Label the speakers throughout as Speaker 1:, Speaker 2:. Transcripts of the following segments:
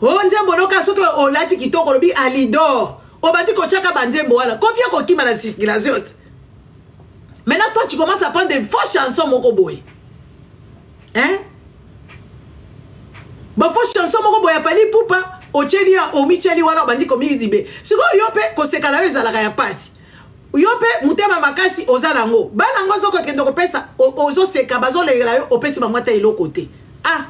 Speaker 1: Oh nzembo noka soki olati kitoko lobi alidor. Obati ko tchaka banzembo wala. Confia ko kima la circulation. Maintenant toi tu commences à prendre des fausses chansons moko boy. Hein? Ba fausses chansons moko boy afali poupa ocheli o micheli wala bandi komi libe. Siko yope ko sekala yo ezalaka ya pasi. Yope mutema makasi ozala ngo. Bana ngo zoko kendo ko pesa ozo seka bazo lela yo opesi ba mwata ilo côté. Ah,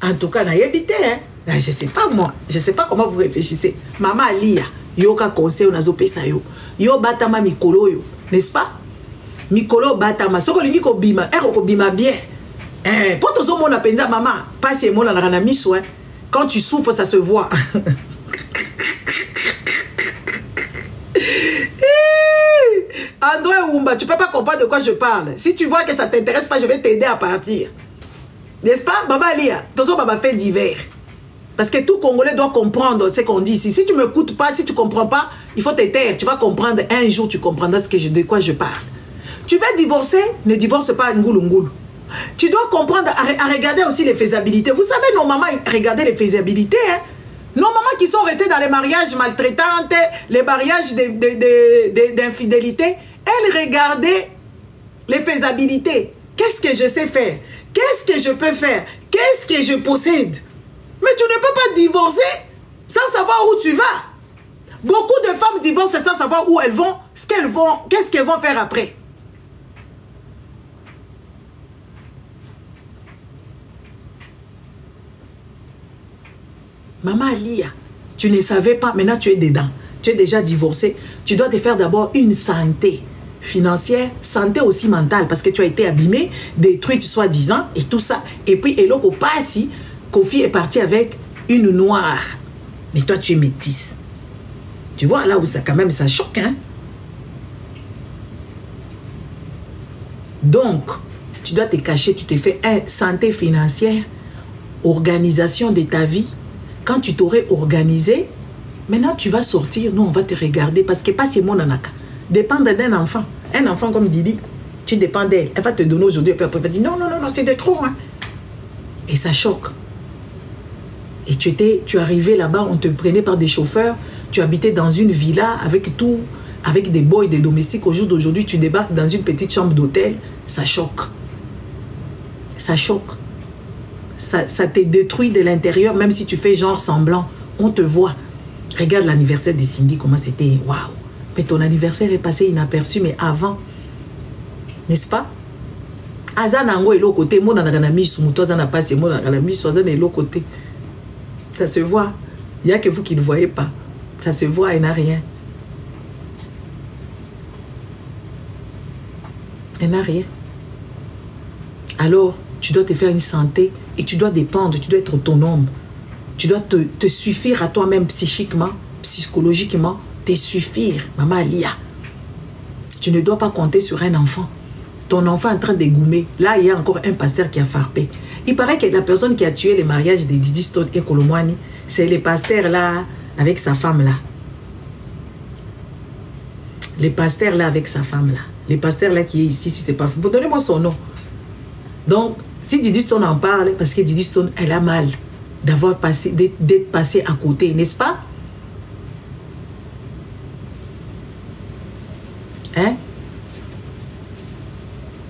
Speaker 1: en tout cas na yebite hein. Là, je sais pas moi, je sais pas comment vous réfléchissez. Maman Alia, yoka conseil onazo pesa yo. Yo batama mikolo yo, n'est-ce pas? Mikolo batama soko lingi ko bima, ko bima bien. Pour tout mon apenza maman, pas c'est mon na miso hein. Quand tu souffres ça se voit. André Oumba, tu peux pas comprendre de quoi je parle. Si tu vois que ça t'intéresse pas, je vais t'aider à partir. N'est-ce pas? Baba Lia, Tozo Baba fait divers. Parce que tout Congolais doit comprendre ce qu'on dit ici. Si tu ne m'écoutes pas, si tu ne comprends pas, il faut te taire. Tu vas comprendre un jour, tu comprendras de quoi je parle. Tu veux divorcer, ne divorce pas Ngoulou Ngoulou. Tu dois comprendre à regarder aussi les faisabilités. Vous savez, nos mamans regardaient les faisabilités. Hein? Nos mamans qui sont restées dans les mariages maltraitantes, les mariages d'infidélité, elles regardaient les faisabilités. Qu'est-ce que je sais faire? Qu'est-ce que je peux faire? Qu'est-ce que je possède? Mais tu ne peux pas divorcer sans savoir où tu vas. Beaucoup de femmes divorcent sans savoir où elles vont, qu'est-ce qu'elles vont faire après. Maman Alia, tu ne savais pas, maintenant tu es dedans. Tu es déjà divorcé. Tu dois te faire d'abord une santé financière, santé aussi mentale, parce que tu as été abîmé, détruite soi-disant, et tout ça. Et puis, Eloko Passi, Kofi est parti avec une noire. Mais toi, tu es métisse. Tu vois, là où ça, quand même, ça choque, hein? Donc, tu dois te cacher, tu te fais santé financière, organisation de ta vie. Quand tu t'aurais organisé, maintenant tu vas sortir, nous on va te regarder, parce que pas c'est mon anaka. Dépendre d'un enfant. Un enfant comme Didi, tu dépends d'elle. Elle va te donner aujourd'hui, puis après elle va dire non, non, non, non, c'est de trop. Hein. Et ça choque. Et tu es arrivé là-bas, on te prenait par des chauffeurs, tu habitais dans une villa avec tout, avec des boys, des domestiques. Au jour d'aujourd'hui, tu débarques dans une petite chambre d'hôtel, ça choque. Ça choque. Ça te détruit de l'intérieur, même si tu fais genre semblant. On te voit. Regarde l'anniversaire de Cindy, comment c'était. Waouh! Mais ton anniversaire est passé inaperçu, mais avant. N'est-ce pas? Azanango est l'autre côté. Moi, dans la mise, moi, dans pas c'est moi, dans la mise, Azan est l'autre côté. Ça se voit. Il n'y a que vous qui ne voyez pas. Ça se voit, il n'y a rien. Il n'y a rien. Alors, tu dois te faire une santé et tu dois dépendre, tu dois être autonome. Tu dois te suffire à toi-même psychiquement, psychologiquement, te suffire, Maman Alia. Tu ne dois pas compter sur un enfant. Ton enfant est en train de goumer. Là, il y a encore un pasteur qui a frappé. Il paraît que la personne qui a tué le mariage de Didi Stone et Kolomwani, c'est le pasteur là, avec sa femme là. Le pasteur là, avec sa femme là. Le pasteur là qui est ici, si c'est pas fou. Donnez-moi son nom. Donc, si Didi Stone en parle, parce que Didi Stone, elle a mal d'avoir passé, d'être passé à côté, n'est-ce pas? Hein?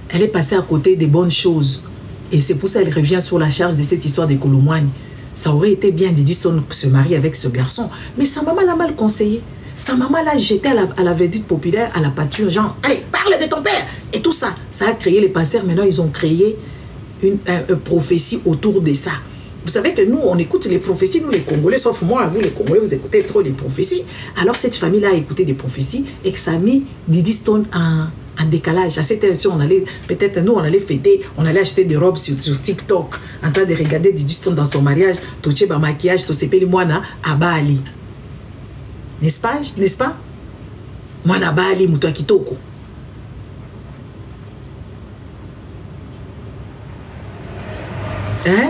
Speaker 1: Elle est passée à côté des bonnes choses. Et c'est pour ça qu'elle revient sur la charge de cette histoire de Kolomwani. Ça aurait été bien Didi Stone se marier avec ce garçon. Mais sa maman l'a mal conseillé. Sa maman l'a jeté à la verdure populaire, à la pâture, genre, allez, parle de ton père. Et tout ça. Ça a créé les pasteurs. Maintenant, ils ont créé une prophétie autour de ça. Vous savez que nous, on écoute les prophéties, nous les Congolais, sauf moi, vous les Congolais, vous écoutez trop les prophéties. Alors cette famille-là a écouté des prophéties et que ça a mis Didi Stone en décalage. À cette heure-ci, on allait, peut-être nous, on allait fêter, on allait acheter des robes sur TikTok, en train de regarder Didi Stone dans son mariage, toucher ba maquillage, to sepeli mwana à Bali. N'est-ce pas? N'est-ce pas? Mwana Bali, mutua kitoko. Hein?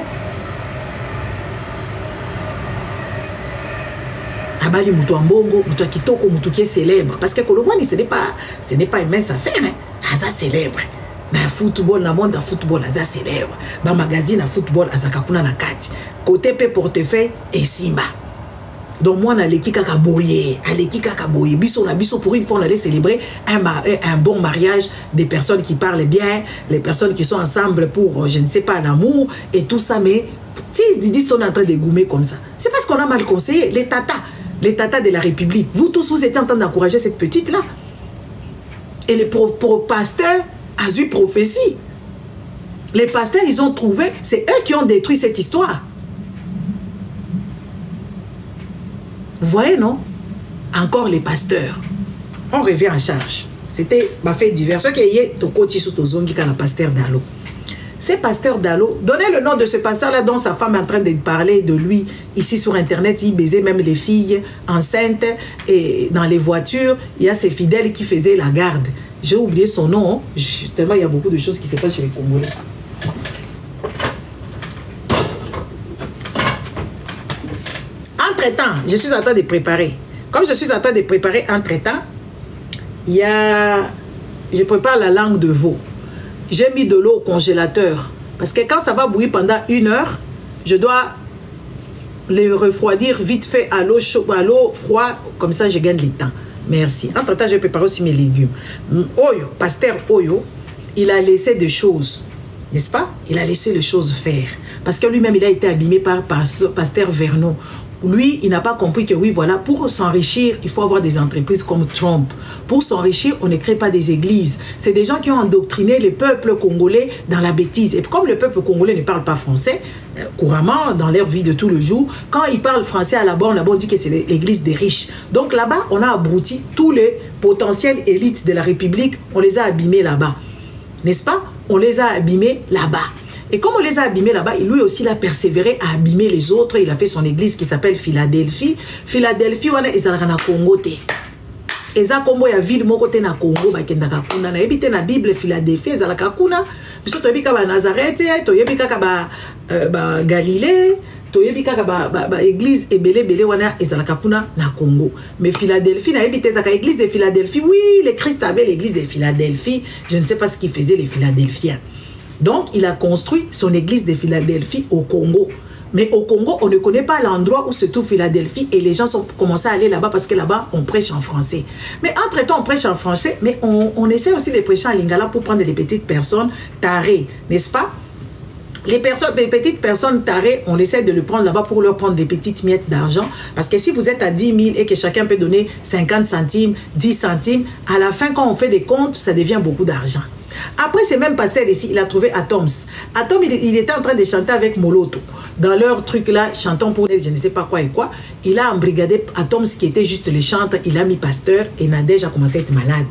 Speaker 1: Abali mutu ambongo, mutu kitoko, mutu qui est célèbre. Parce que Kolomwani, ce n'est pas une mince affaire. Hein? Aza célèbre. Na football, na monde football, aza célèbre. Ba magazine à football, aza kakuna na kati. côté pe portefeuille et simba. Donc moi on a l'équipe kakaboye, biso na biso pour une fois on allait célébrer un bon mariage, des personnes qui parlent bien, les personnes qui sont ensemble pour je ne sais pas l'amour et tout ça. Mais si ils disent qu'on est en train de goumer comme ça, c'est parce qu'on a mal conseillé les tatas de la République. Vous tous vous étiez en train d'encourager cette petite là. Et les pasteurs a eu prophétie. Les pasteurs ils ont trouvé, c'est eux qui ont détruit cette histoire. Vous voyez, non? Encore les pasteurs. On revient en charge. C'était ma fait divers. Ce qui est au côté sous zongi quand le pasteur Dalo. Ce pasteur Dalo, donnez le nom de ce pasteur-là dont sa femme est en train de parler de lui ici sur Internet. Il baisait même les filles enceintes et dans les voitures. Il y a ses fidèles qui faisaient la garde. J'ai oublié son nom. Tellement il y a beaucoup de choses qui se passent chez les Congolais. Entre-temps, je suis en train de préparer. Comme je suis en train de préparer entre-temps, je prépare la langue de veau. J'ai mis de l'eau au congélateur. Parce que quand ça va bouillir pendant 1 heure, je dois les refroidir vite fait à l'eau chaude, à l'eau froide. Comme ça, je gagne le temps. Merci. Entre-temps, je vais préparer aussi mes légumes. Oyo, pasteur Oyo, il a laissé des choses. N'est-ce pas? Il a laissé les choses faire. Parce que lui-même, il a été abîmé par pasteur Vernon. Lui, il n'a pas compris que oui, voilà, pour s'enrichir, il faut avoir des entreprises comme Trump. Pour s'enrichir, on ne crée pas des églises. C'est des gens qui ont endoctriné le peuple congolais dans la bêtise. Et comme le peuple congolais ne parle pas français, couramment, dans leur vie de tous les jours, quand ils parlent français à là-bas, on dit que c'est l'église des riches. Donc là-bas, on a abruti tous les potentiels élites de la République, on les a abîmés là-bas. N'est-ce pas? On les a abîmés là-bas. Et comme on les a abîmés là-bas, lui aussi, il a persévéré à abîmer les autres. Il a fait son église qui s'appelle Philadelphie. Philadelphie, on a na Congo te. Eza kombo ya ville moko te na Congo ba kendaka kuna na ebite na Bible Philadelphie eza la kakuna. Biso to yebika ba Nazareth, to yebika ka ba Galilée, to yebika ka ba église ebele wana eza la kakuna na Congo. Mais Philadelphie na ebite eza ka église de Philadelphie. Oui, le Christ avait l'église de Philadelphie. Je ne sais pas ce qu'ils faisaient les Philadelphiens. Donc, il a construit son église de Philadelphie au Congo. Mais au Congo, on ne connaît pas l'endroit où se trouve Philadelphie et les gens ont commencé à aller là-bas parce que là-bas, on prêche en français. Mais entre-temps, on prêche en français, mais on essaie aussi de prêcher en lingala pour prendre les petites personnes tarées, n'est-ce pas? Les petites personnes tarées, on essaie de le prendre là-bas pour leur prendre des petites miettes d'argent. Parce que si vous êtes à 10 000 et que chacun peut donner 50 centimes, 10 centimes, à la fin, quand on fait des comptes, ça devient beaucoup d'argent. Après, ce même pasteur ici, il a trouvé Atoms. Atoms, il était en train de chanter avec Moloto. Dans leur truc là, chantant pour je ne sais pas quoi et quoi. Il a embrigadé Atoms qui était juste le chanteur. Il a mis pasteur et Nadège a commencé à être malade.